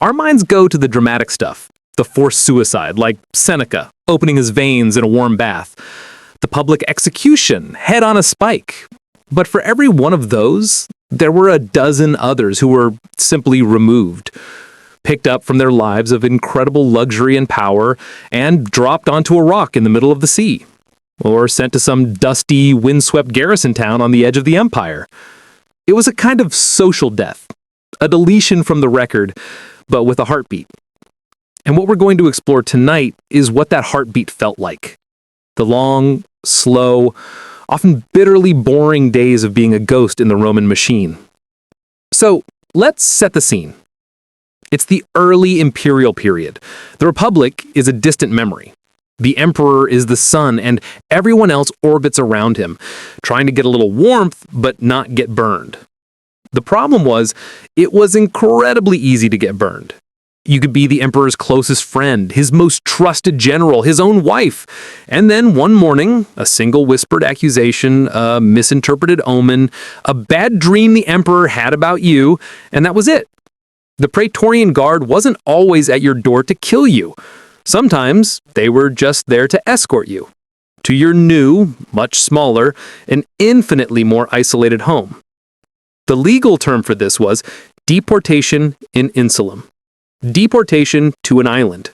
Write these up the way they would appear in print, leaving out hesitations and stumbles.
Our minds go to the dramatic stuff, the forced suicide, like Seneca opening his veins in a warm bath, the public execution, head on a spike. But for every one of those, there were a dozen others who were simply removed, picked up from their lives of incredible luxury and power, and dropped onto a rock in the middle of the sea, or sent to some dusty, windswept garrison town on the edge of the empire. It was a kind of social death, a deletion from the record, but with a heartbeat. And what we're going to explore tonight is what that heartbeat felt like. The long, slow, often bitterly boring days of being a ghost in the Roman machine. So, let's set the scene. It's the early imperial period. The Republic is a distant memory. The emperor is the sun, and everyone else orbits around him, trying to get a little warmth but not get burned. The problem was, it was incredibly easy to get burned. You could be the emperor's closest friend, his most trusted general, his own wife. And then one morning, a single whispered accusation, a misinterpreted omen, a bad dream the emperor had about you, and that was it. The Praetorian Guard wasn't always at your door to kill you. Sometimes they were just there to escort you to your new, much smaller, and infinitely more isolated home. The legal term for this was deportation in Insulam. Deportation to an island.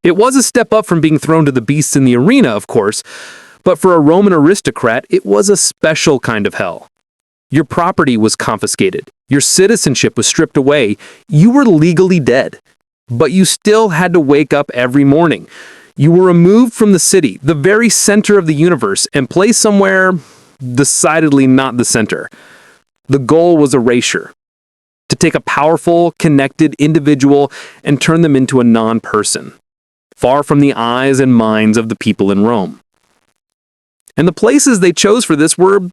It was a step up from being thrown to the beasts in the arena, of course, but for a Roman aristocrat, it was a special kind of hell. Your property was confiscated, your citizenship was stripped away, you were legally dead, but you still had to wake up every morning. You were removed from the city, the very center of the universe, and placed somewhere decidedly not the center. The goal was erasure. To take a powerful, connected individual and turn them into a non-person, far from the eyes and minds of the people in Rome. And the places they chose for this were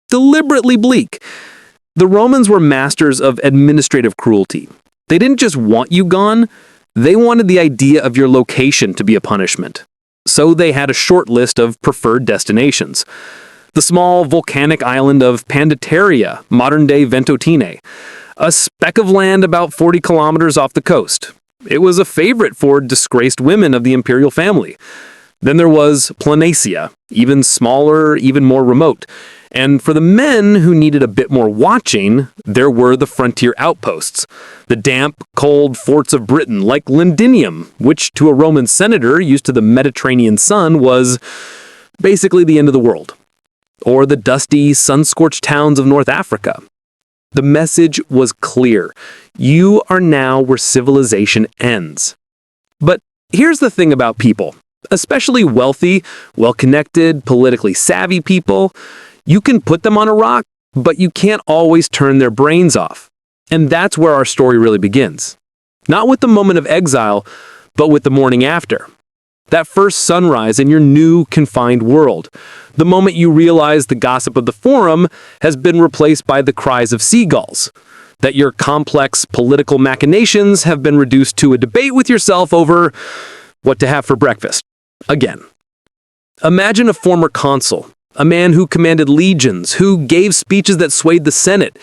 deliberately bleak. The Romans were masters of administrative cruelty. They didn't just want you gone, they wanted the idea of your location to be a punishment. So they had a short list of preferred destinations. The small volcanic island of Pandateria, modern-day Ventotene, a speck of land about 40 kilometers off the coast. It was a favorite for disgraced women of the imperial family. Then there was Planasia, even smaller, even more remote. And for the men who needed a bit more watching, there were the frontier outposts, the damp, cold forts of Britain, like Londinium, which to a Roman senator used to the Mediterranean sun was basically the end of the world. Or the dusty, sun-scorched towns of North Africa. The message was clear. You are now where civilization ends. But here's the thing about people, especially wealthy, well-connected, politically savvy people. You can put them on a rock, but you can't always turn their brains off. And that's where our story really begins. Not with the moment of exile, but with the morning after. That first sunrise in your new, confined world. The moment you realize the gossip of the forum has been replaced by the cries of seagulls. That your complex political machinations have been reduced to a debate with yourself over what to have for breakfast. Again. Imagine a former consul, a man who commanded legions, who gave speeches that swayed the Senate.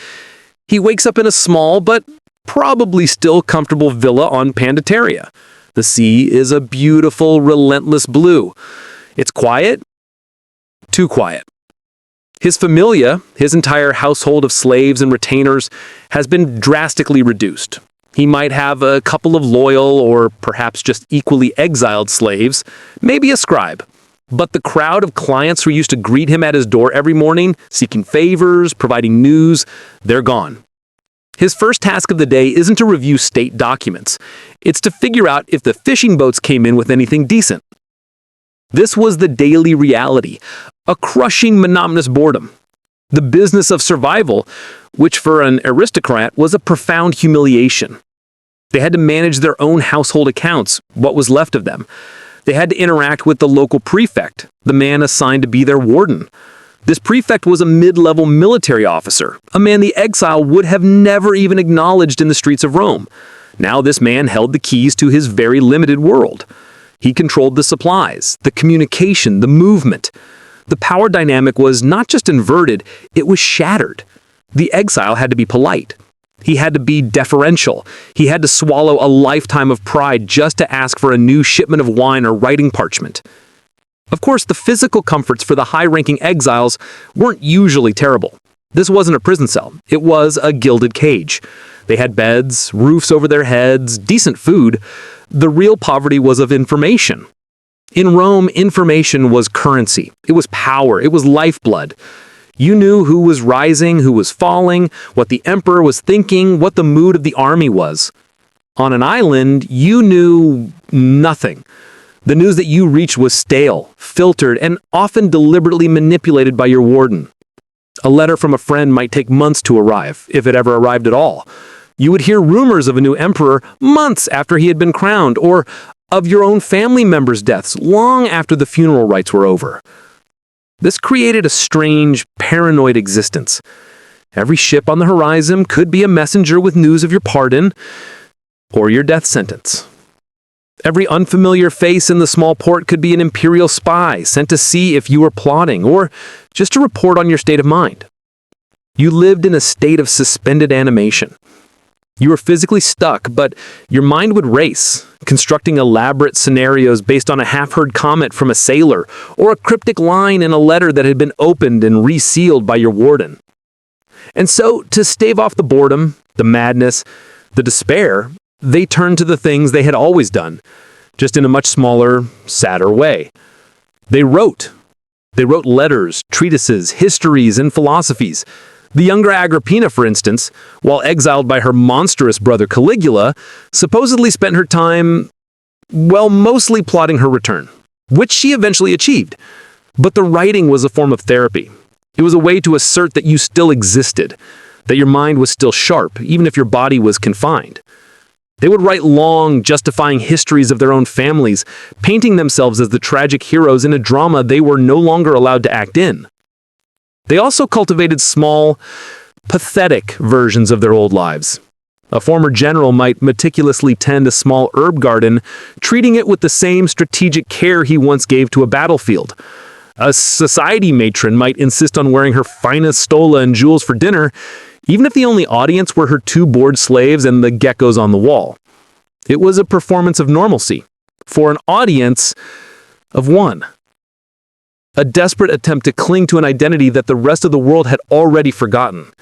He wakes up in a small, but probably still comfortable villa on Pandateria. The sea is a beautiful, relentless blue. It's quiet, too quiet. His familia, his entire household of slaves and retainers, has been drastically reduced. He might have a couple of loyal or perhaps just equally exiled slaves, maybe a scribe. But the crowd of clients who used to greet him at his door every morning, seeking favors, providing news, they're gone. His first task of the day isn't to review state documents. It's to figure out if the fishing boats came in with anything decent. This was the daily reality, a crushing monotonous boredom. The business of survival, which for an aristocrat was a profound humiliation. They had to manage their own household accounts, what was left of them. They had to interact with the local prefect, the man assigned to be their warden. This prefect was a mid-level military officer, a man the exile would have never even acknowledged in the streets of Rome. Now this man held the keys to his very limited world. He controlled the supplies, the communication, the movement. The power dynamic was not just inverted, it was shattered. The exile had to be polite. He had to be deferential. He had to swallow a lifetime of pride just to ask for a new shipment of wine or writing parchment. Of course, the physical comforts for the high-ranking exiles weren't usually terrible. This wasn't a prison cell. It was a gilded cage. They had beds, roofs over their heads, decent food. The real poverty was of information. In Rome, information was currency. It was power. It was lifeblood. You knew who was rising, who was falling, what the emperor was thinking, what the mood of the army was. On an island, you knew nothing. The news that you reached was stale, filtered, and often deliberately manipulated by your warden. A letter from a friend might take months to arrive, if it ever arrived at all. You would hear rumors of a new emperor months after he had been crowned, or of your own family members' deaths long after the funeral rites were over. This created a strange, paranoid existence. Every ship on the horizon could be a messenger with news of your pardon or your death sentence. Every unfamiliar face in the small port could be an imperial spy sent to see if you were plotting or just to report on your state of mind. You lived in a state of suspended animation. You were physically stuck, but your mind would race, constructing elaborate scenarios based on a half-heard comment from a sailor or a cryptic line in a letter that had been opened and resealed by your warden. And so, to stave off the boredom, the madness, the despair, they turned to the things they had always done, just in a much smaller, sadder way. They wrote. They wrote letters, treatises, histories, and philosophies. The younger Agrippina, for instance, while exiled by her monstrous brother Caligula, supposedly spent her time, well, mostly plotting her return, which she eventually achieved. But the writing was a form of therapy. It was a way to assert that you still existed, that your mind was still sharp, even if your body was confined. They would write long, justifying histories of their own families, painting themselves as the tragic heroes in a drama they were no longer allowed to act in. They also cultivated small, pathetic versions of their old lives. A former general might meticulously tend a small herb garden, treating it with the same strategic care he once gave to a battlefield. A society matron might insist on wearing her finest stola and jewels for dinner, even if the only audience were her two bored slaves and the geckos on the wall. It was a performance of normalcy, for an audience of one. A desperate attempt to cling to an identity that the rest of the world had already forgotten.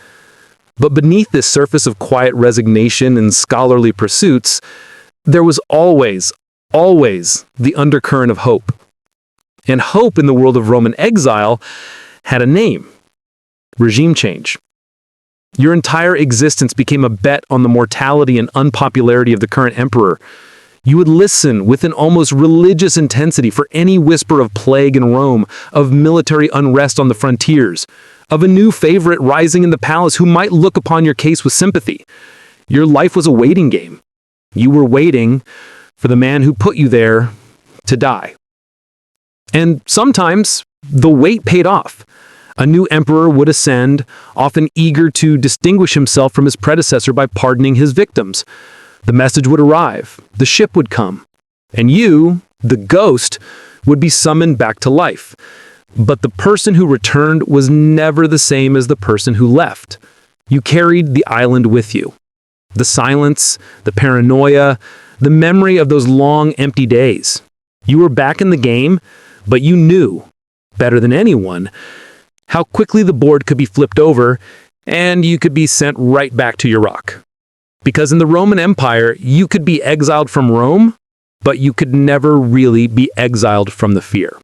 But beneath this surface of quiet resignation and scholarly pursuits, there was always the undercurrent of hope. And hope in the world of Roman exile had a name: regime change. Your entire existence became a bet on the mortality and unpopularity of the current emperor. You would listen with an almost religious intensity for any whisper of plague in Rome, of military unrest on the frontiers, of a new favorite rising in the palace who might look upon your case with sympathy. Your life was a waiting game. You were waiting for the man who put you there to die. And sometimes the wait paid off. A new emperor would ascend, often eager to distinguish himself from his predecessor by pardoning his victims. The message would arrive, the ship would come, and you, the ghost, would be summoned back to life. But the person who returned was never the same as the person who left. You carried the island with you. The silence, the paranoia, the memory of those long, empty days. You were back in the game, but you knew, better than anyone, how quickly the board could be flipped over, and you could be sent right back to your rock. Because in the Roman Empire, you could be exiled from Rome, but you could never really be exiled from the fear.